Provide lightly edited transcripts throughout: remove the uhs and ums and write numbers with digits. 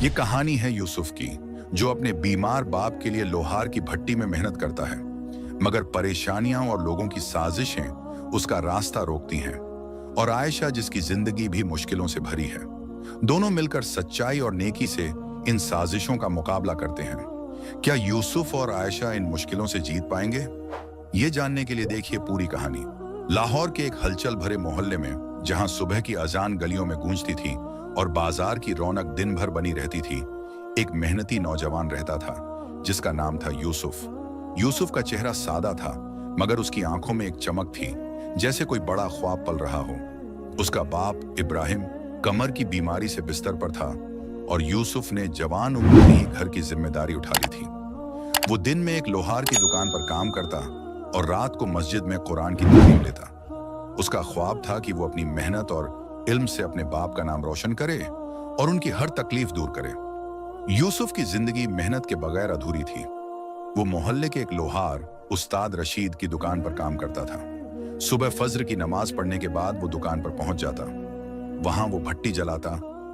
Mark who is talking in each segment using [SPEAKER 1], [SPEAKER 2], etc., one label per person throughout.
[SPEAKER 1] ये कहानी है यूसुफ की, जो अपने बीमार बाप के लिए लोहार की भट्टी में मेहनत करता है, मगर परेशानियां और लोगों की साजिशें उसका रास्ता रोकती हैं। और आयशा, जिसकी जिंदगी भी मुश्किलों से भरी है। दोनों मिलकर सच्चाई और नेकी से इन साजिशों का मुकाबला करते हैं। क्या यूसुफ और आयशा इन मुश्किलों से जीत पाएंगे? ये जानने के लिए देखिए पूरी कहानी। लाहौर के एक हलचल भरे मोहल्ले में, जहां सुबह की अजान गलियों में गूंजती थी और बाजार की रौनक दिन भर बनी रहती थी, एक मेहनती नौजवान रहता था जिसका नाम था यूसुफ। यूसुफ का चेहरा सादा था, मगर उसकी आंखों में एक चमक थी, जैसे कोई बड़ा ख्वाब पल रहा हो। उसका बाप इब्राहिम कमर की बीमारी से बिस्तर पर था और यूसुफ ने जवान उम्र में ही घर की जिम्मेदारी उठा ली थी। वो दिन में एक लोहार की दुकान पर काम करता और रात को मस्जिद में कुरान की तालीम लेता। उसका ख्वाब था कि वो अपनी मेहनत और इल्म से अपने बाप का नाम रोशन करे और उनकी हर तकलीफ दूर करे। यूसुफ की जिंदगी मेहनत के बगैर अधूरी थी। वो मोहल्ले के एक लोहार उस्ताद रशीद की दुकान पर काम करता था। सुबह फज्र की नमाज पढ़ने के बाद वो दुकान पर पहुंच जाता। वहां वो भट्टी जलाता,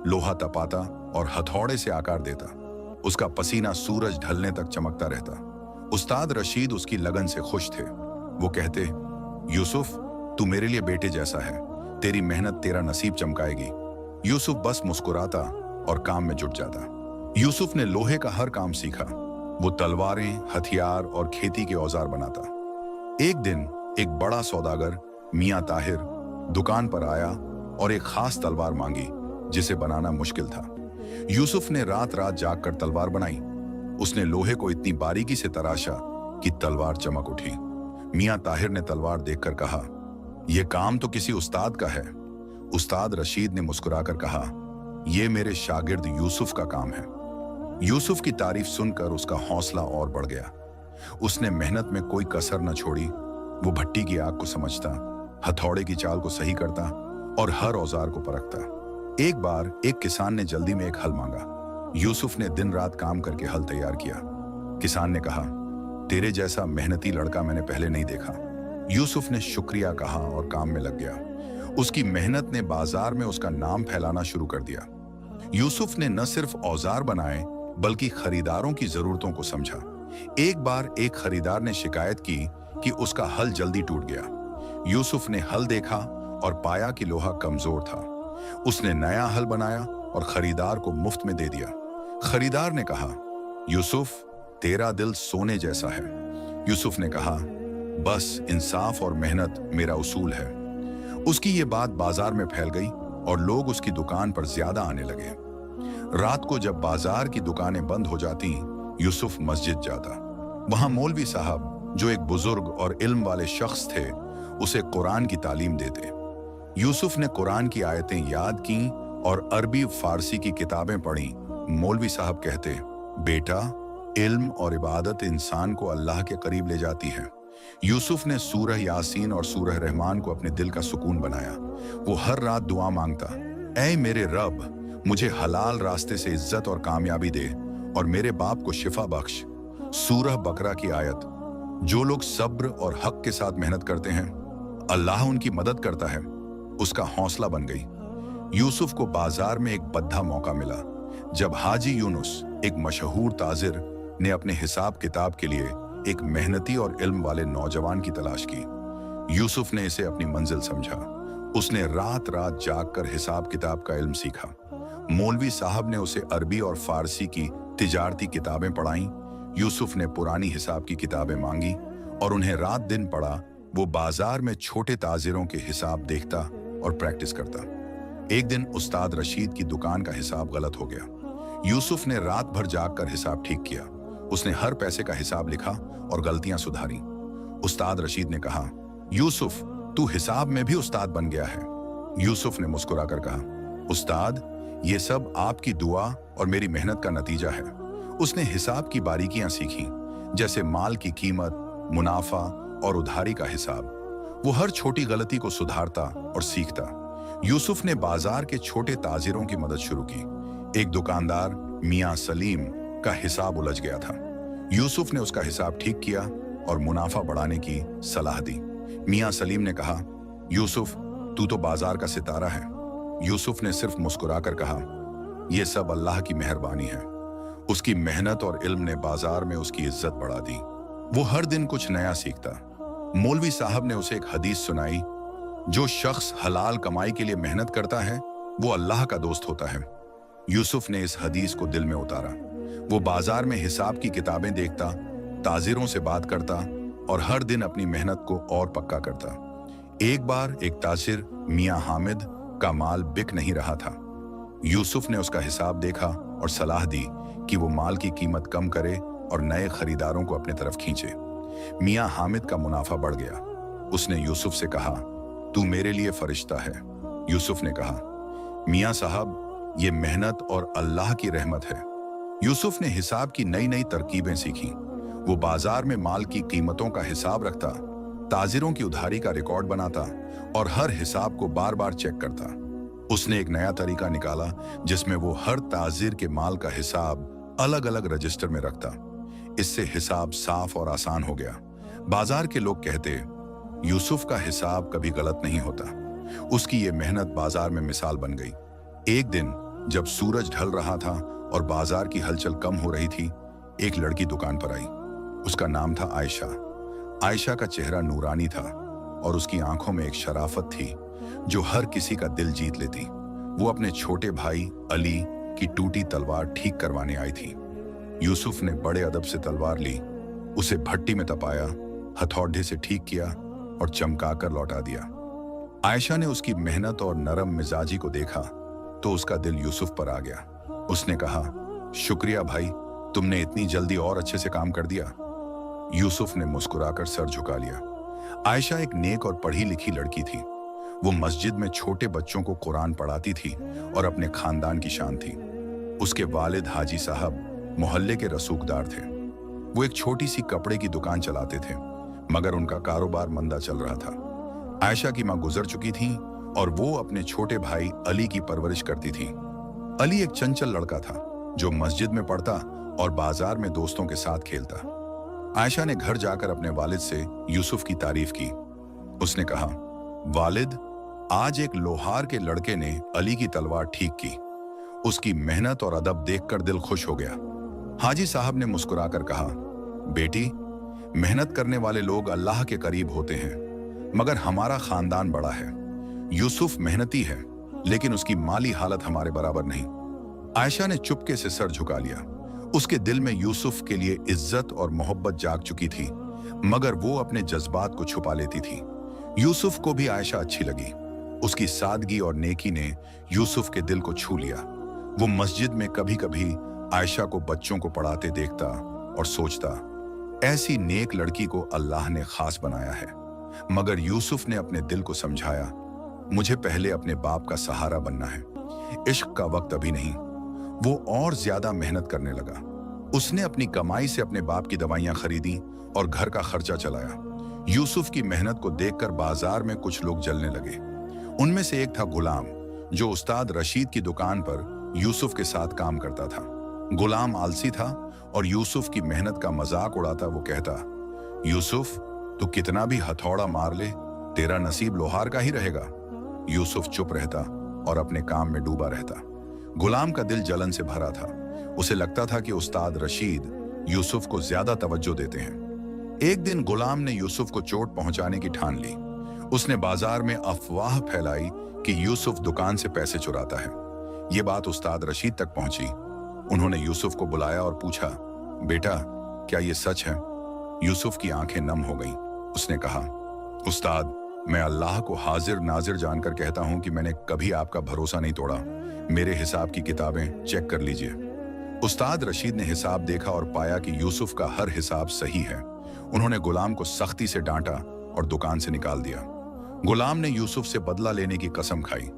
[SPEAKER 1] लोहा तपाता और हथौड़े से आकार देता। उसका पसीना सूरज ढलने तक चमकता रहता। उस्ताद रशीद उसकी लगन से खुश थे। वो कहते, यूसुफ, तू मेरे लिए बेटे जैसा है, तेरी मेहनत तेरा नसीब चमकाएगी। यूसुफ बस मुस्कुराता और काम में जुट जाता। यूसुफ ने लोहे का हर काम सीखा। वो तलवारें, हथियार और खेती के औजार बनाता। एक दिन एक बड़ा सौदागर मियां ताहिर दुकान पर आया और एक खास तलवार मांगी, जिसे बनाना मुश्किल था। यूसुफ ने रात रात जागकर तलवार बनाई। उसने लोहे को इतनी बारीकी से तराशा कि तलवार चमक उठी। मियां ताहिर ने तलवार देखकर कहा, यह काम तो किसी उस्ताद का है। उस्ताद रशीद ने मुस्कुराकर कहा, यह मेरे शागिर्द यूसुफ का काम है। यूसुफ की तारीफ सुनकर उसका हौसला और बढ़ गया। उसने मेहनत में कोई कसर न छोड़ी। वो भट्टी की आग को समझता, हथौड़े की चाल को सही करता और हर औजार को परखता। एक बार एक किसान ने जल्दी में एक हल मांगा। यूसुफ ने दिन रात काम करके हल तैयार किया। किसान ने कहा, तेरे जैसा मेहनती लड़का मैंने पहले नहीं देखा। यूसुफ ने शुक्रिया कहा और काम में लग गया। उसकी मेहनत ने बाजार में उसका नाम फैलाना शुरू कर दिया। यूसुफ ने न सिर्फ औजार बनाए, बल्कि खरीदारों की जरूरतों को समझा। एक बार एक खरीदार ने शिकायत की कि उसका हल जल्दी टूट गया। यूसुफ ने हल देखा और पाया कि लोहा कमजोर था। उसने नया हल बनाया और खरीदार को मुफ्त में दे दिया। खरीदार ने कहा, यूसुफ, तेरा दिल सोने जैसा है। यूसुफ ने कहा, बस इंसाफ और मेहनत मेरा उसूल है। उसकी ये बात बाजार में फैल गई और लोग उसकी दुकान पर ज्यादा आने लगे। रात को जब बाजार की दुकानें बंद हो जाती, यूसुफ मस्जिद जाता। वहां मौलवी साहब, जो एक बुजुर्ग और इल्म वाले शख्स थे, उसे कुरान की तालीम देते। यूसुफ ने कुरान की आयतें याद की और अरबी फारसी की किताबें पढ़ी। मौलवी साहब कहते, बेटा, इल्म और इबादत इंसान को अल्लाह के करीब ले जाती है। यूसुफ ने सूरह यासीन और सूरह रहमान को अपने दिल का सुकून बनाया। वो हर रात दुआ मांगता, ऐ मेरे रब, मुझे हलाल रास्ते से इज्जत और कामयाबी दे और मेरे बाप को शिफा बख्श। सूरह बकरा की आयत, जो लोग सब्र और हक के साथ मेहनत करते हैं, अल्लाह उनकी मदद करता है, उसका हौसला बन गई। यूसुफ को बाजार में एक बद्धा मौका मिला, जब हाजी यूनुस, एक मशहूर ताजिर, ने अपने हिसाब किताब के लिए एक मेहनती और इल्म वाले नौजवान की तलाश की। यूसुफ ने इसे अपनी मंजिल समझा। उसने रात रात जागकर हिसाब किताब का इल्म सीखा। मौलवी साहब ने उसे अरबी और फारसी की तिजारती किताबें पढ़ाईं। यूसुफ ने पुरानी हिसाब की किताबें मांगी और उन्हें रात दिन पढ़ा। वो बाजार में छोटे ताजिरों के हिसाब देखता और प्रैक्टिस करता। एक दिन उस्ताद रशीद की दुकान का हिसाब गलत हो गया। यूसुफ ने रात भर जागकर हिसाब ठीक किया। उसने हर पैसे का हिसाब लिखा और गलतियां सुधारी। उस्ताद रशीद ने कहा, यूसुफ, तू हिसाब में भी उस्ताद बन गया है। यूसुफ ने मुस्कुराकर कहा, उस्ताद, ये सब आपकी दुआ और मेरी मेहनत का नतीजा है। उसने हिसाब की बारीकियां सीखी, जैसे माल की कीमत, मुनाफा और उधारी का हिसाब। वो हर छोटी गलती को सुधारता और सीखता। यूसुफ ने बाजार के छोटे ताजिरों की मदद शुरू की। एक दुकानदार मियां सलीम का हिसाब उलझ गया था। यूसुफ ने उसका हिसाब ठीक किया और मुनाफा बढ़ाने की सलाह दी। मियां सलीम ने कहा, यूसुफ, तू तो बाजार का सितारा है। यूसुफ ने सिर्फ मुस्कुराकर कहा, ये सब अल्लाह की मेहरबानी है। उसकी मेहनत और इल्म ने बाजार में उसकी इज्जत बढ़ा दी। वो हर दिन कुछ नया सीखता। मौलवी साहब ने उसे एक हदीस सुनाई, जो शख्स हलाल कमाई के लिए मेहनत करता है वो अल्लाह का दोस्त होता है। यूसुफ ने इस हदीस को दिल में उतारा। वो बाजार में हिसाब की किताबें देखता, ताजिरों से बात करता और हर दिन अपनी मेहनत को और पक्का करता। एक बार एक ताजिर मियां हामिद का माल बिक नहीं रहा था। यूसुफ ने उसका हिसाब देखा और सलाह दी कि वो माल की कीमत कम करे और नए खरीदारों को अपने तरफ खींचे। मियां हामिद का मुनाफा बढ़ गया। उसने यूसुफ से कहा, तू मेरे लिए फरिश्ता है। यूसुफ ने कहा, मियां साहब, ये मेहनत और अल्लाह की रहमत है। यूसुफ ने हिसाब की नई नई तरकीबें सीखी। वो बाजार में माल की कीमतों का हिसाब रखता, ताजिरों की उधारी का रिकॉर्ड बनाता और हर हिसाब को बार बार चेक करता। उसने एक नया तरीका निकाला जिसमें वो हर ताजिर के माल का हिसाब अलग अलग रजिस्टर में रखता। इससे हिसाब साफ और आसान हो गया। बाजार के लोग कहते, यूसुफ का हिसाब कभी गलत नहीं होता। उसकी ये मेहनत बाजार में मिसाल बन गई। एक दिन जब सूरज ढल रहा था और बाजार की हलचल कम हो रही थी, एक लड़की दुकान पर आई। उसका नाम था आयशा। आयशा का चेहरा नूरानी था और उसकी आंखों में एक शराफत थी जो हर किसी का दिल जीत लेती। वो अपने छोटे भाई अली की टूटी तलवार ठीक करवाने आई थी। यूसुफ ने बड़े अदब से तलवार ली, उसे भट्टी में तपाया, हथौड़े से ठीक किया और चमकाकर लौटा दिया। आयशा ने उसकी मेहनत और नरम मिजाजी को देखा तो उसका दिल यूसुफ पर आ गया। उसने कहा, शुक्रिया भाई, तुमने इतनी जल्दी और अच्छे से काम कर दिया। यूसुफ ने मुस्कुराकर सर झुका लिया। आयशा एक नेक और पढ़ी लिखी लड़की थी। वो मस्जिद में छोटे बच्चों को कुरान पढ़ाती थी और अपने खानदान की शान थी। उसके वालिद हाजी साहब मोहल्ले के रसूखदार थे। वो एक छोटी सी कपड़े की दुकान चलाते थे, मगर उनका कारोबार मंदा चल रहा था। आयशा की मां गुजर चुकी थी और वो अपने छोटे भाई अली की परवरिश करती थी। अली एक चंचल लड़का था जो मस्जिद में पढ़ता और बाजार में दोस्तों के साथ खेलता। आयशा ने घर जाकर अपने वालिद से यूसुफ की तारीफ की। उसने कहा, वालिद, आज एक लोहार के लड़के ने अली की तलवार ठीक की। उसकी मेहनत और अदब देखकर दिल खुश हो गया। हाजी साहब ने मुस्कुराकर कहा, बेटी, मेहनत करने वाले लोग अल्लाह के करीब होते हैं, मगर हमारा खानदान बड़ा है। यूसुफ मेहनती है, लेकिन उसकी माली हालत हमारे बराबर नहीं। आयशा ने चुपके से सर झुका लिया। उसके दिल में यूसुफ के लिए इज्जत और मोहब्बत जाग चुकी थी, मगर वो अपने जज्बात को छुपा लेती थी। यूसुफ को भी आयशा अच्छी लगी। उसकी सादगी और नेकी ने यूसुफ के दिल को छू लिया। वो मस्जिद में कभी कभी आयशा को बच्चों को पढ़ाते देखता और सोचता, ऐसी नेक लड़की को अल्लाह ने खास बनाया है। मगर यूसुफ ने अपने दिल को समझाया, मुझे पहले अपने बाप का सहारा बनना है, इश्क का वक्त अभी नहीं। वो और ज्यादा मेहनत करने लगा। उसने अपनी कमाई से अपने बाप की दवाइयां खरीदी और घर का खर्चा चलाया। यूसुफ की मेहनत को देखकर बाजार में कुछ लोग जलने लगे। उनमें से एक था गुलाम, जो उस्ताद रशीद की दुकान पर यूसुफ के साथ काम करता था। गुलाम आलसी था और यूसुफ की मेहनत का मजाक उड़ाता। वो कहता, यूसुफ, तू कितना भी हथौड़ा मार ले, तेरा नसीब लोहार का ही रहेगा। यूसुफ चुप रहता और अपने काम में डूबा रहता। गुलाम का दिल जलन से भरा था। उसे लगता था कि उस्ताद रशीद यूसुफ को ज्यादा तवज्जो देते हैं। एक दिन गुलाम ने यूसुफ को चोट पहुंचाने की ठान ली। उसने बाजार में अफवाह फैलाई कि यूसुफ दुकान से पैसे चुराता है। ये बात उस्ताद रशीद तक पहुंची। उन्होंने यूसुफ को बुलाया और पूछा, बेटा, क्या ये सच है? यूसुफ की आंखें नम हो गईं। उसने कहा, उस्ताद, मैं अल्लाह को हाजिर नाजिर जानकर कहता हूं कि मैंने कभी आपका भरोसा नहीं तोड़ा। मेरे हिसाब की किताबें चेक कर लीजिए। उस्ताद रशीद ने हिसाब देखा और पाया कि यूसुफ का हर हिसाब सही है। उन्होंने गुलाम को सख्ती से डांटा और दुकान से निकाल दिया। गुलाम ने यूसुफ से बदला लेने की कसम खाई।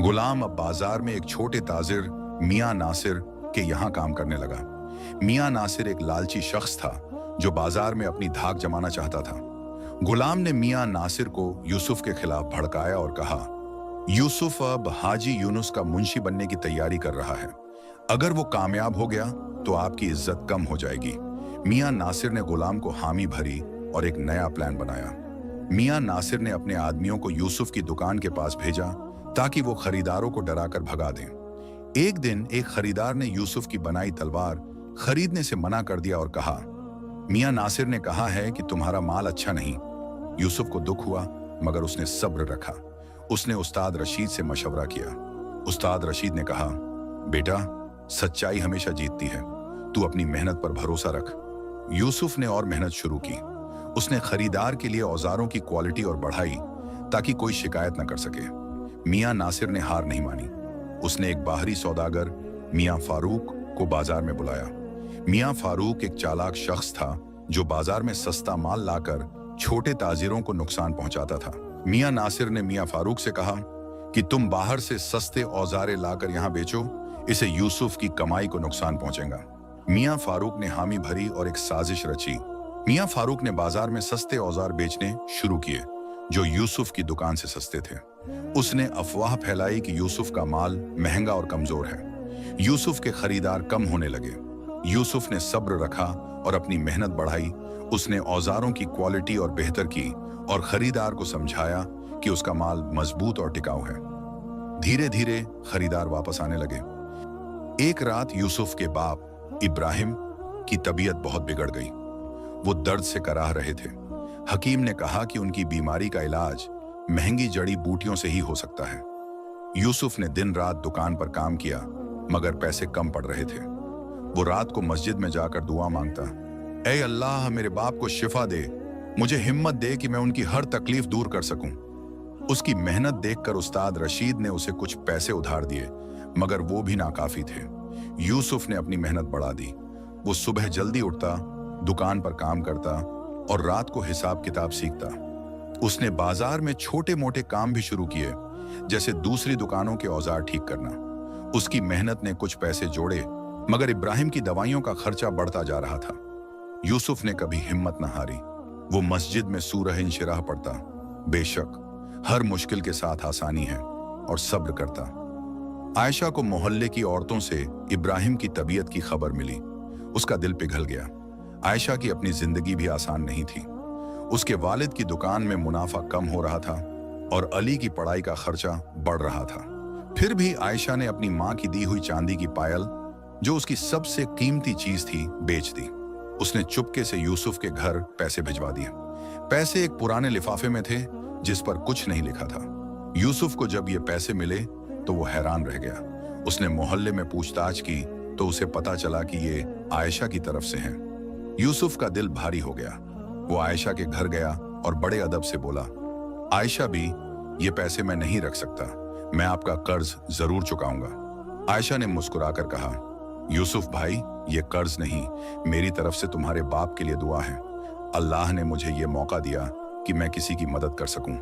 [SPEAKER 1] गुलाम अब बाजार में एक छोटे ताजिर मियां नासिर के यहाँ काम करने लगा। मियां नासिर एक लालची शख्स था जो बाजार में अपनी धाक जमाना चाहता था। गुलाम ने मियां नासिर को यूसुफ के खिलाफ भड़काया और कहा, यूसुफ अब हाजी यूनुस का मुंशी बनने की तैयारी कर रहा है। अगर वो कामयाब हो गया तो आपकी इज्जत कम हो जाएगी। मियां नासिर ने गुलाम को हामी भरी और एक नया प्लान बनाया। मियां नासिर ने अपने आदमियों को यूसुफ की दुकान के पास भेजा ताकि वो खरीदारों को डराकर भगा दें। एक दिन एक खरीदार ने यूसुफ की बनाई तलवार खरीदने से मना कर दिया और कहा, मियां नासिर ने कहा है कि तुम्हारा माल अच्छा नहीं। यूसुफ को दुख हुआ, मगर उसने सब्र रखा। उसने उस्ताद रशीद से मशवरा किया। उस्ताद रशीद ने कहा, बेटा, सच्चाई हमेशा जीतती है, तू अपनी मेहनत पर भरोसा रख। यूसुफ ने और मेहनत शुरू की। उसने खरीदार के लिए औजारों की क्वालिटी और बढ़ाई ताकि कोई शिकायत न कर सके। मियां नासिर ने हार नहीं मानी। उसने एक बाहरी सौदागर मियां फारूक को बाजार में बुलाया। मियां फारूक एक चालाक शख्स था जो बाजार में सस्ता माल लाकर छोटे ताजिरों को नुकसान पहुंचाता था। मियां नासिर ने मियां फारूक से कहा कि तुम बाहर से सस्ते औजारे लाकर यहां बेचो, इसे यूसुफ की कमाई को नुकसान पहुंचेगा। मियां फारूक ने हामी भरी और एक साजिश रची। मियां फारूक ने बाजार में सस्ते औजार बेचने शुरू किए जो यूसुफ की दुकान से सस्ते थे। उसने अफवाह फैलाई कि यूसुफ का माल महंगा और कमजोर है। यूसुफ के खरीदार कम होने लगे। यूसुफ ने सब्र रखा और अपनी मेहनत बढ़ाई। उसने औजारों की क्वालिटी और बेहतर की और खरीदार को समझाया कि उसका माल मजबूत और टिकाऊ है। धीरे धीरे खरीदार वापस आने लगे। एक रात यूसुफ के बाप इब्राहिम की तबीयत बहुत बिगड़ गई। वो दर्द से कराह रहे थे। हकीम ने कहा कि उनकी बीमारी का इलाज महंगी जड़ी बूटियों से ही हो सकता है। यूसुफ ने दिन रात दुकान पर काम किया, मगर पैसे कम पड़ रहे थे। वो रात को मस्जिद में जाकर दुआ मांगता, ऐ अल्लाह, मेरे बाप को शिफा दे, मुझे हिम्मत दे कि मैं उनकी हर तकलीफ दूर कर सकूं। उसकी मेहनत देखकर उस्ताद रशीद ने उसे कुछ पैसे उधार दिए, मगर वो भी नाकाफी थे। यूसुफ ने अपनी मेहनत बढ़ा दी। वो सुबह जल्दी उठता, दुकान पर काम करता और रात को हिसाब किताब सीखता। उसने बाजार में छोटे मोटे काम भी शुरू किए, जैसे दूसरी दुकानों के औजार ठीक करना। उसकी मेहनत ने कुछ पैसे जोड़े, मगर इब्राहिम की दवाइयों का खर्चा बढ़ता जा रहा था। यूसुफ ने कभी हिम्मत न हारी। वो मस्जिद में सूरह इंशिराह पढ़ता। बेशक हर मुश्किल के साथ आसानी है, और सब्र करता। आयशा को मोहल्ले की औरतों से इब्राहिम की तबीयत की खबर मिली। उसका दिल पिघल गया। आयशा की अपनी जिंदगी भी आसान नहीं थी। उसके वालिद की दुकान में मुनाफा कम हो रहा था और अली की पढ़ाई का खर्चा बढ़ रहा था। फिर भी आयशा ने अपनी मां की दी हुई चांदी की पायल, जो उसकी सबसे कीमती चीज थी, बेच दी। उसने चुपके से यूसुफ के घर पैसे भिजवा दिए। पैसे एक पुराने लिफाफे में थे जिस पर कुछ नहीं लिखा था। यूसुफ को जब ये पैसे मिले तो वो हैरान रह गया। उसने मोहल्ले में पूछताछ की तो उसे पता चला कि ये आयशा की तरफ से हैं। यूसुफ का दिल भारी हो गया। वो आयशा के घर गया और बड़े अदब से बोला, आयशा भी, ये पैसे मैं नहीं रख सकता, मैं आपका कर्ज जरूर चुकाऊंगा। आयशा ने मुस्कुराकर कहा, यूसुफ भाई, ये कर्ज नहीं, मेरी तरफ से तुम्हारे बाप के लिए दुआ है। अल्लाह ने मुझे ये मौका दिया कि मैं किसी की मदद कर सकूं।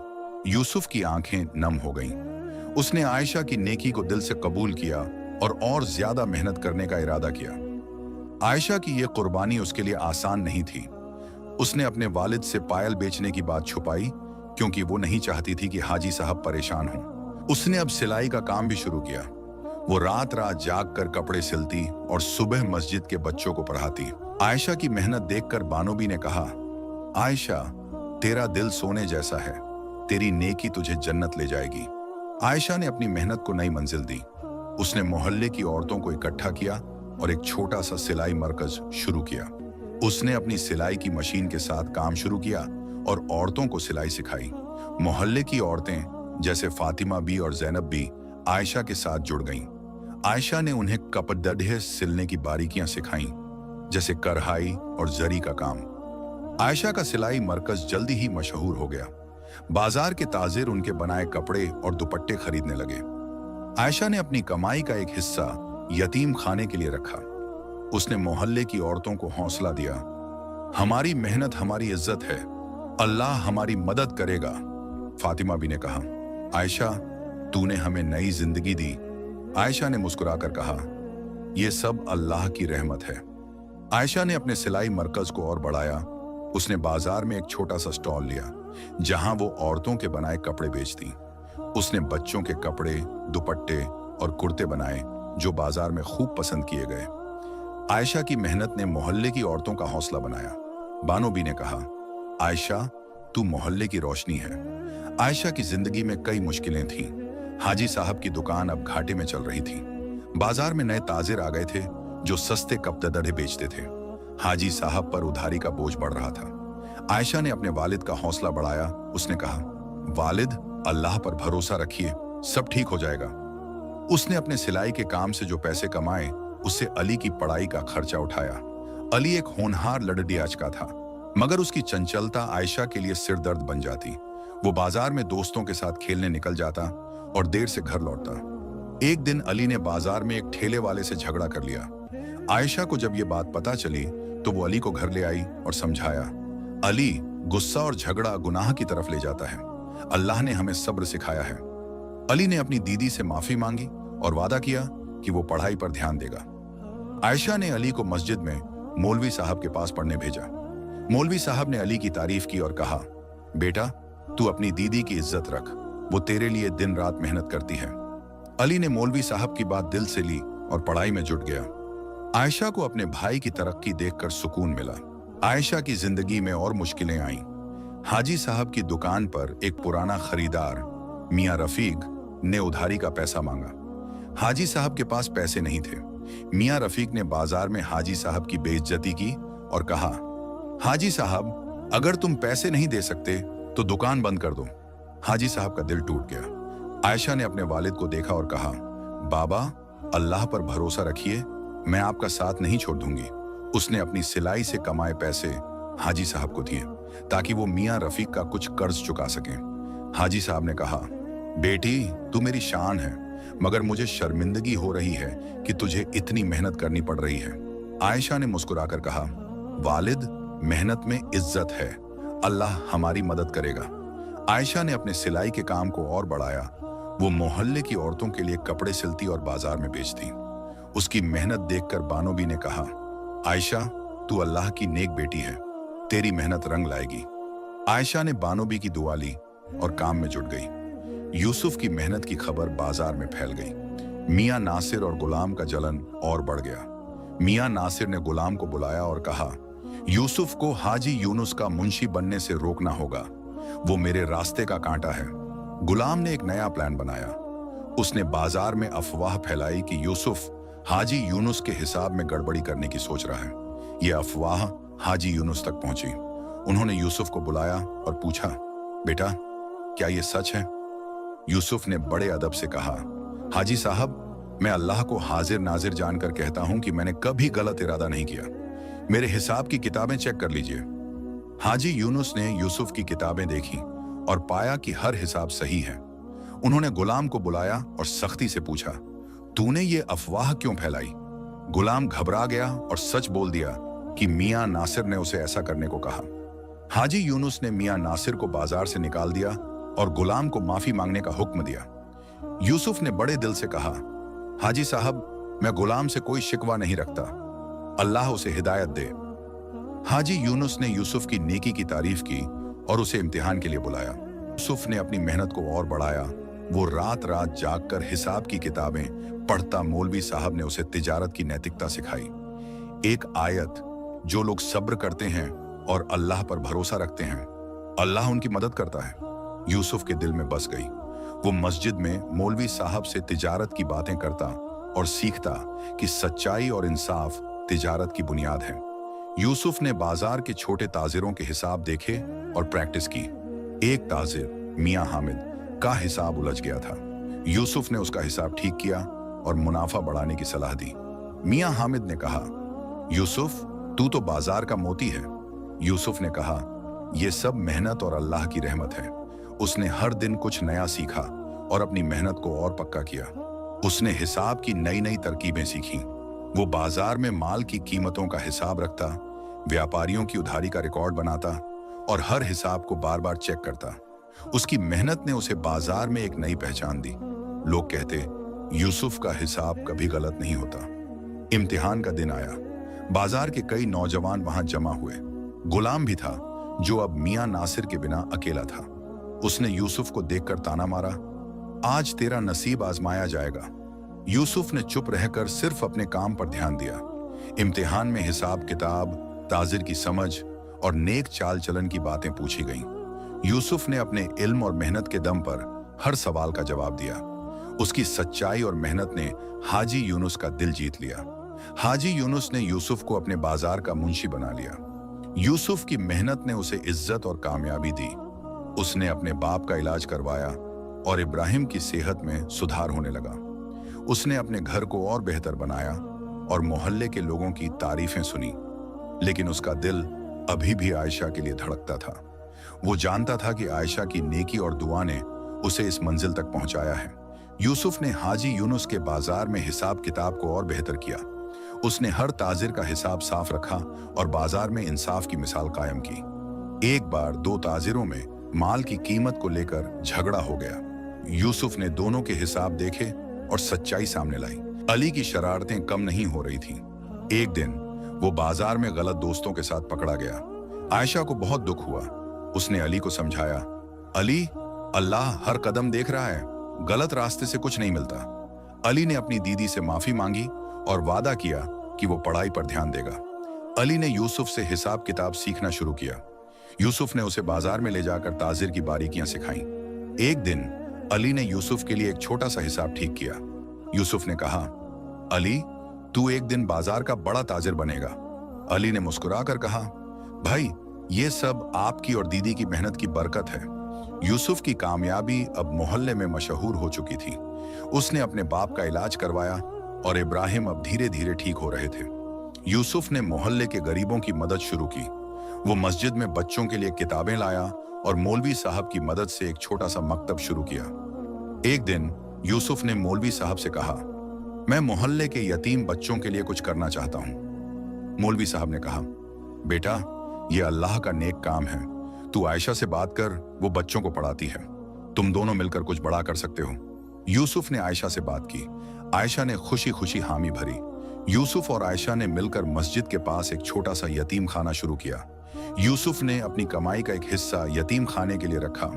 [SPEAKER 1] यूसुफ की आंखें नम हो गईं। उसने आयशा की नेकी को दिल से कबूल किया और ज्यादा मेहनत करने का इरादा किया। आयशा की यह कुर्बानी उसके लिए आसान नहीं थी। उसने अपने वालिद से पायल बेचने की बात छुपाई, क्योंकि वो नहीं चाहती थी कि हाजी साहब परेशान हों। उसने अब सिलाई का काम भी शुरू किया। वो रात रात जाग कर कपड़े सिलती और सुबह मस्जिद के बच्चों को पढ़ाती। आयशा की मेहनत देखकर बानोबी ने कहा, आयशा, तेरा दिल सोने जैसा है, तेरी नेकी तुझे जन्नत ले जाएगी। आयशा ने अपनी मेहनत को नई मंजिल दी। उसने मोहल्ले की औरतों को इकट्ठा किया और एक छोटा सा सिलाई मरकज शुरू किया। उसने अपनी सिलाई की मशीन के साथ काम शुरू किया और औरतों को सिलाई सिखाई। मोहल्ले की औरतें जैसे फातिमा बी और जैनब बी आयशा के साथ जुड़ गईं। आयशा ने उन्हें कपड़े सिलने की बारीकियां सिखाईं, जैसे कढ़ाई और जरी का काम। आयशा का सिलाई मरकज जल्दी ही मशहूर हो गया। बाजार के ताजिर उनके बनाए कपड़े और दुपट्टे खरीदने लगे। आयशा ने अपनी कमाई का एक हिस्सा यतीम खाने के लिए रखा। उसने मोहल्ले की औरतों को हौसला दिया, हमारी मेहनत हमारी इज्जत है, अल्लाह हमारी मदद करेगा। फातिमा भी ने कहा, आयशा, तूने हमें नई जिंदगी दी। आयशा ने मुस्कुराकर कहा, यह सब अल्लाह की रहमत है। आयशा ने अपने सिलाई मरकज को और बढ़ाया। उसने बाजार में एक छोटा सा स्टॉल लिया, जहां वो औरतों के बनाए कपड़े बेचती। उसने बच्चों के कपड़े, दुपट्टे और कुर्ते बनाए, जो बाजार में खूब पसंद किए गए। आयशा की मेहनत ने मोहल्ले की औरतों का हौसला बनाया। बानोबी ने कहा, आयशा, तू मोहल्ले की रोशनी है। आयशा की जिंदगी में कई मुश्किलें थीं। हाजी साहब की दुकान अब घाटे में चल रही थी। बाजार में नए ताजिर आ गए थे जो सस्ते कपददड़े बेचते थे। हाजी साहब पर उधारी का बोझ बढ़ रहा था। आयशा ने अपने वालिद का हौसला बढ़ाया। उसने कहा, वालिद, अल्लाह पर भरोसा रखिए, सब ठीक हो जाएगा। उसने अपने सिलाई के काम से जो पैसे कमाए उससे अली की पढ़ाई का खर्चा उठाया। अली एक होनहार लड़डियाच का था, मगर उसकी चंचलता आयशा के लिए सिरदर्द बन जाती। वो बाजार में दोस्तों के साथ खेलने निकल जाता और देर से घर लौटता। एक दिन अली ने बाजार में एक ठेले वाले से झगड़ा कर लिया। आयशा को जब ये बात पता चली तो वो अली को घर ले आई और समझाया। अली, गुस्सा और झगड़ा गुनाह की तरफ ले जाता है। अल्लाह ने हमें सब्र सिखाया है। अली ने अपनी दीदी से माफी मांगी और वादा किया कि वो पढ़ाई पर ध्यान देगा। आयशा ने अली को मस्जिद में मौलवी साहब के पास पढ़ने भेजा। मौलवी साहब ने अली की तारीफ की और कहा, बेटा, तू अपनी दीदी की इज्जत रख, वो तेरे लिए दिन रात मेहनत करती है। अली ने मौलवी साहब की बात दिल से ली और पढ़ाई में जुट गया। आयशा को अपने भाई की तरक्की देखकर सुकून मिला। आयशा की जिंदगी में और मुश्किलें आईं। हाजी साहब की दुकान पर एक पुराना खरीदार मियां रफीक ने उधारी का पैसा मांगा। हाजी साहब के पास पैसे नहीं थे। मियां रफीक ने बाजार में हाजी साहब की बेइज्जती की और कहा, हाजी साहब, अगर तुम पैसे नहीं दे सकते तो दुकान बंद कर दो। हाजी साहब का दिल टूट गया। आयशा ने अपने वालिद को देखा और कहा, बाबा, अल्लाह पर भरोसा रखिए, मैं आपका साथ नहीं छोड़ दूंगी। उसने अपनी सिलाई से कमाए पैसे हाजी साहब को दिए ताकि वो मियां रफीक का कुछ कर्ज चुका सकें। हाजी साहब ने कहा, बेटी, तू मेरी शान है, मगर मुझे शर्मिंदगी हो रही है कि तुझे इतनी मेहनत करनी पड़ रही है। आयशा ने मुस्कुराकर कहा, वालिद, मेहनत में इज्जत है, अल्लाह हमारी मदद करेगा। आयशा ने अपने सिलाई के काम को और बढ़ाया। वो मोहल्ले की औरतों के लिए कपड़े सिलती और बाजार में बेचती। उसकी मेहनत देखकर बानोबी ने कहा, आयशा, तू अल्लाह की नेक बेटी है, तेरी मेहनत रंग लाएगी। आयशा ने बानोबी की दुआ ली और काम में जुट गई। यूसुफ की मेहनत की खबर बाजार में फैल गई। मियां नासिर और गुलाम का जलन और बढ़ गया। मियां नासिर ने गुलाम को बुलाया और कहा, यूसुफ को हाजी यूनुस का मुंशी बनने से रोकना होगा, वो मेरे रास्ते का कांटा है। गुलाम ने एक नया प्लान बनाया। उसने बाजार में अफवाह फैलाई कि यूसुफ हाजी यूनुस के हिसाब में गड़बड़ी करने की सोच रहा है। यह अफवाह हाजी यूनुस तक पहुंची। उन्होंने यूसुफ को बुलाया और पूछा, बेटा, क्या यह सच है? यूसुफ ने बड़े अदब से कहा, हाजी साहब, मैं अल्लाह को हाजिर नाजिर जानकर कहता हूं कि मैंने कभी गलत इरादा नहीं किया। मेरे हिसाब की किताबें चेक कर लीजिए। हाजी यूनुस ने यूसुफ की किताबें देखी और पाया कि हर हिसाब सही है। उन्होंने गुलाम को बुलाया और सख्ती से पूछा, तूने ये अफवाह क्यों फैलाई? गुलाम घबरा गया और सच बोल दिया कि मियां नासिर ने उसे ऐसा करने को कहा। हाजी यूनुस ने मियां नासिर को बाजार से निकाल दिया और गुलाम को माफी मांगने का हुक्म दिया। यूसुफ ने बड़े दिल से कहा, हाजी साहब, मैं गुलाम से कोई शिकवा नहीं रखता, अल्लाह उसे हिदायत दे। हाजी यूनुस ने यूसुफ की नेकी की तारीफ की और उसे इम्तिहान के लिए बुलाया। यूसुफ ने अपनी मेहनत को और बढ़ाया। वो रात रात जागकर हिसाब की किताबें पढ़ता। मौलवी साहब ने उसे तिजारत की नैतिकता सिखाई। एक आयत, जो लोग सब्र करते हैं और अल्लाह पर भरोसा रखते हैं, अल्लाह उनकी मदद करता है, यूसुफ के दिल में बस गई। वो मस्जिद में मौलवी साहब से तिजारत की बातें करता और सीखता कि सच्चाई और इंसाफ तिजारत की बुनियाद है। यूसुफ ने बाजार के छोटे ताजिरों के हिसाब देखे और प्रैक्टिस की। एक ताजिर, मियां हामिद, का हिसाब उलझ गया था। यूसुफ ने उसका हिसाब ठीक किया और मुनाफा बढ़ाने की सलाह दी। मियां हामिद ने कहा, यूसुफ, तू तो बाजार का मोती है। यूसुफ ने कहा, यह सब मेहनत और अल्लाह की रहमत है। उसने हर दिन कुछ नया सीखा और अपनी मेहनत को और पक्का किया। उसने हिसाब की नई नई तरकीबें सीखी। वो बाजार में माल की कीमतों का हिसाब रखता, व्यापारियों की उधारी का रिकॉर्ड बनाता और हर हिसाब को बार बार चेक करता। उसकी मेहनत ने उसे बाजार में एक नई पहचान दी। लोग कहते, यूसुफ का हिसाब कभी गलत नहीं होता। इम्तिहान का दिन आया। बाजार के कई नौजवान वहां जमा हुए। गुलाम भी था, जो अब मियां नासिर के बिना अकेला था। उसने यूसुफ को देखकर ताना मारा, आज तेरा नसीब आजमाया जाएगा। यूसुफ ने चुप रहकर सिर्फ अपने काम पर ध्यान दिया। इम्तिहान में हिसाब किताब, ताजिर की समझ और नेक चाल चलन की बातें पूछी गईं। यूसुफ ने अपने इल्म और मेहनत के दम पर हर सवाल का जवाब दिया। उसकी सच्चाई और मेहनत ने हाजी यूनुस का दिल जीत लिया। हाजी यूनुस ने यूसुफ को अपने बाजार का मुंशी बना लिया। यूसुफ की मेहनत ने उसे इज्जत और कामयाबी दी। उसने अपने बाप का इलाज करवाया और इब्राहिम की सेहत में सुधार होने लगा। उसने अपने घर को और बेहतर बनाया और मोहल्ले के लोगों की तारीफें सुनी। लेकिन उसका दिल अभी भी आयशा के लिए धड़कता था। वो जानता था कि आयशा की नेकी और दुआ ने उसे इस मंजिल तक पहुंचाया है। यूसुफ ने हाजी यूनुस के बाजार में हिसाब किताब को और बेहतर किया। उसने हर ताजिर का हिसाब साफ रखा और बाजार में इंसाफ की मिसाल कायम की। एक बार दो ताजिरों में माल की कीमत को लेकर झगड़ा हो गया। यूसुफ ने दोनों के हिसाब देखे और सच्चाई सामने लाई। अली की शरारतें कम नहीं हो रही थीं। एक दिन वो बाजार में गलत दोस्तों के साथ पकड़ा गया। आयशा को बहुत दुख हुआ। उसने अली को समझाया, अली, अल्लाह हर कदम देख रहा है, गलत रास्ते से कुछ नहीं मिलता। अली ने अपनी दीदी से माफी मांगी और वादा किया कि वो पढ़ाई पर ध्यान देगा। अली ने यूसुफ से हिसाब किताब सीखना शुरू किया। यूसुफ ने उसे बाजार में ले जाकर ताजिर की बारीकियां सिखाईं। एक दिन अली ने यूसुफ के लिए एक छोटा सा हिसाब ठीक किया। यूसुफ ने कहा, अली, तू एक दिन बाजार का बड़ा ताजिर बनेगा। अली ने मुस्कुराकर कहा, भाई, ये सब आपकी और दीदी की मेहनत की बरकत है। यूसुफ की कामयाबी अब मोहल्ले में मशहूर हो चुकी थी। उसने अपने बाप का इलाज करवाया और इब्राहिम अब धीरे धीरे ठीक हो रहे थे। यूसुफ ने मोहल्ले के गरीबों की मदद शुरू की। वो मस्जिद में बच्चों के लिए किताबें लाया और मौलवी साहब की मदद से एक छोटा सा मकतब शुरू किया। एक दिन यूसुफ ने मौलवी साहब से कहा, मैं मोहल्ले के यतीम बच्चों के लिए कुछ करना चाहता हूं। मौलवी साहब ने कहा, बेटा, ये अल्लाह का नेक काम है। तू आयशा से बात कर, वो बच्चों को पढ़ाती है। तुम दोनों मिलकर कुछ बड़ा कर सकते हो। यूसुफ ने आयशा से बात की। आयशा ने खुशी खुशी हामी भरी। यूसुफ और आयशा ने मिलकर मस्जिद के पास एक छोटा सा यतीम खाना शुरू किया। यूसुफ ने अपनी कमाई का एक हिस्सा यतीम खाने के लिए रखा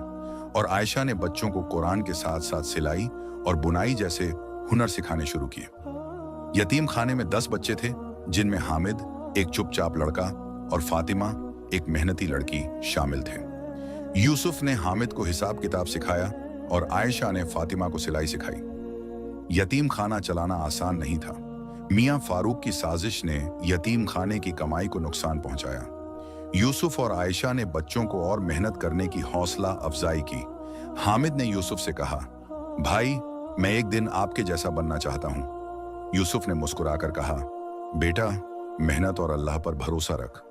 [SPEAKER 1] और आयशा ने बच्चों को कुरान के साथ साथ सिलाई और बुनाई जैसे हुनर सिखाने शुरू किए। यतीम खाने में 10 बच्चे थे, जिनमें हामिद, एक चुपचाप लड़का, और फातिमा, एक मेहनती लड़की शामिल थे। यूसुफ ने हामिद को हिसाब किताब सिखाया और आयशा ने फातिमा को सिलाई सिखाई। यतीम खाना चलाना आसान नहीं था। मियां फारूक की साजिश ने यतीम खाने की कमाई को नुकसान पहुंचाया। यूसुफ और आयशा ने बच्चों को और मेहनत करने की हौसला अफजाई की। हामिद ने यूसुफ से कहा, भाई, मैं एक दिन आपके जैसा बनना चाहता हूं। यूसुफ ने मुस्कुराकर कहा, बेटा, मेहनत और अल्लाह पर भरोसा रख,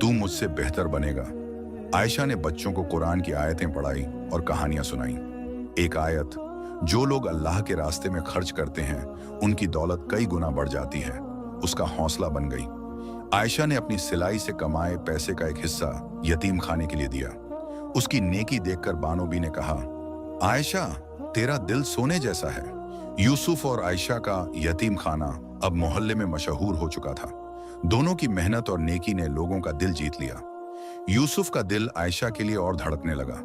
[SPEAKER 1] तू मुझसे बेहतर बनेगा। आयशा ने बच्चों को कुरान की आयतें पढ़ाई और कहानियां सुनाई। एक आयत, जो लोग अल्लाह के रास्ते में खर्च करते हैं उनकी दौलत कई गुना बढ़ जाती है, उसका हौसला बन गई। आयशा ने अपनी सिलाई से कमाए पैसे का एक हिस्सा यतीम खाने के लिए दिया। उसकी नेकी देखकर बानोबी ने कहा, आयशा, तेरा दिल सोने जैसा है। यूसुफ और आयशा का यतीम खाना अब मोहल्ले में मशहूर हो चुका था। दोनों की मेहनत और नेकी ने लोगों का दिल जीत लिया। यूसुफ का दिल आयशा के लिए और धड़कने लगा।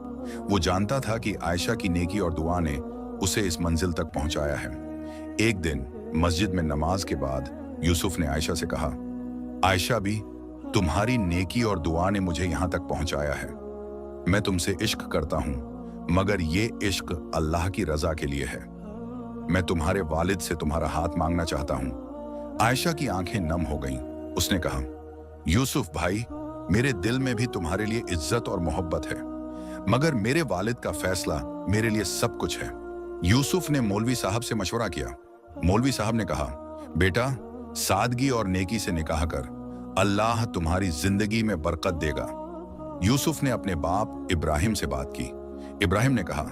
[SPEAKER 1] वो जानता था कि आयशा की नेकी और दुआ ने उसे इस मंजिल तक पहुंचाया है। एक दिन मस्जिद में नमाज के बाद यूसुफ ने आयशा से कहा, आयशा भी, तुम्हारी नेकी और दुआ ने मुझे यहां तक पहुंचाया है। मैं तुमसे इश्क करता हूं, मगर ये इश्क अल्लाह की रजा के लिए है। मैं तुम्हारे वालिद से तुम्हारा हाथ मांगना चाहता हूं। आयशा की आंखें नम हो गईं। उसने कहा, यूसुफ भाई, मेरे दिल में भी तुम्हारे लिए इज्जत और मोहब्बत है, मगर मेरे वालिद का फैसला मेरे लिए सब कुछ है। यूसुफ ने मौलवी साहब से मशवरा किया। मौलवी साहब ने कहा, बेटा, सादगी और नेकी से निकाह कर, अल्लाह तुम्हारी जिंदगी में बरकत देगा। यूसुफ ने अपने बाप इब्राहिम से बात की। इब्राहिम ने कहा,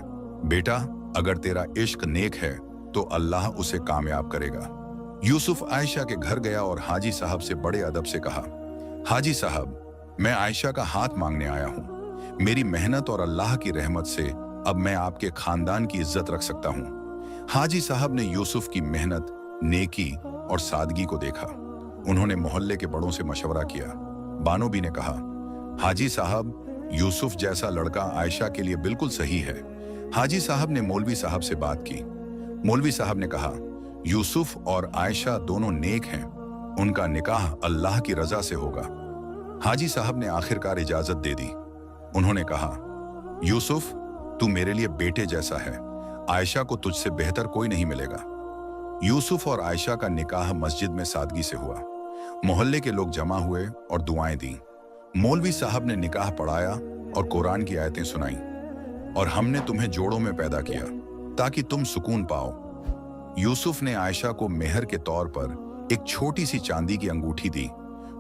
[SPEAKER 1] बेटा, अगर तेरा इश्क नेक है तो अल्लाह उसे कामयाब करेगा। यूसुफ आयशा के घर गया और हाजी साहब से बड़े अदब से कहा, हाजी साहब, मैं आयशा का हाथ मांगने आया हूं। मेरी मेहनत और अल्लाह की रहमत से अब मैं आपके खानदान की इज्जत रख सकता हूं। हाजी साहब ने यूसुफ की मेहनत, नेकी और सादगी को देखा। उन्होंने मोहल्ले के बड़ों से मशवरा किया। बानोबी ने कहा, हाजी साहब, यूसुफ जैसा लड़का आयशा के लिए बिल्कुल सही है। हाजी साहब ने मौलवी साहब से बात की। मौलवी साहब ने कहा, यूसुफ और आयशा दोनों नेक हैं, उनका निकाह अल्लाह की रजा से होगा। हाजी साहब ने आखिरकार इजाजत दे दी। उन्होंने कहा, यूसुफ, तू मेरे लिए बेटे जैसा है। आयशा को तुझसे बेहतर कोई नहीं मिलेगा। यूसुफ और आयशा का निकाह मस्जिद में सादगी से हुआ। मोहल्ले के लोग जमा हुए और दुआएं दी। मौलवी साहब ने निकाह पढ़ाया और कुरान की आयतें सुनाई। और हमने तुम्हें जोड़ों में पैदा किया ताकि तुम सुकून पाओ। यूसुफ ने आयशा को मेहर के तौर पर एक छोटी सी चांदी की अंगूठी दी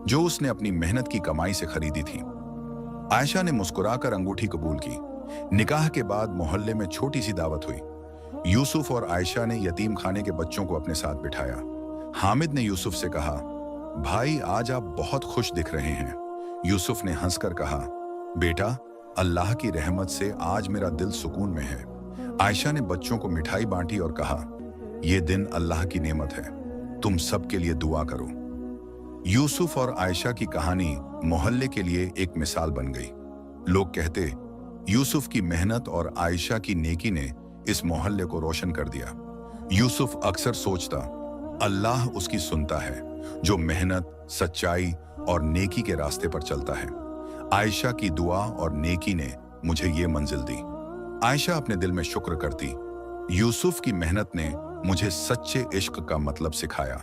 [SPEAKER 1] जो उसने अपनी मेहनत की कमाई से खरीदी थी। आयशा ने मुस्कुराकर अंगूठी कबूल की। निकाह के बाद मोहल्ले में छोटी सी दावत हुई। यूसुफ और आयशा ने यतीम खाने के बच्चों को अपने साथ बिठाया। हामिद ने यूसुफ से कहा, भाई आज आप बहुत खुश दिख रहे हैं। यूसुफ ने हंसकर कहा, बेटा अल्लाह की रहमत से आज मेरा दिल सुकून में है। आयशा ने बच्चों को मिठाई बांटी और कहा, यह दिन अल्लाह की नेमत है, तुम सबके लिए दुआ करो। यूसुफ और आयशा की कहानी मोहल्ले के लिए एक मिसाल बन गई। लोग कहते, यूसुफ की मेहनत और आयशा की नेकी ने इस मोहल्ले को रोशन कर दिया। यूसुफ अक्सर सोचता, अल्लाह उसकी सुनता है जो मेहनत, सच्चाई और नेकी के रास्ते पर चलता है। आयशा की दुआ और नेकी ने मुझे ये मंजिल दी। आयशा अपने दिल में शुक्र करती, यूसुफ की मेहनत ने मुझे सच्चे इश्क का मतलब सिखाया।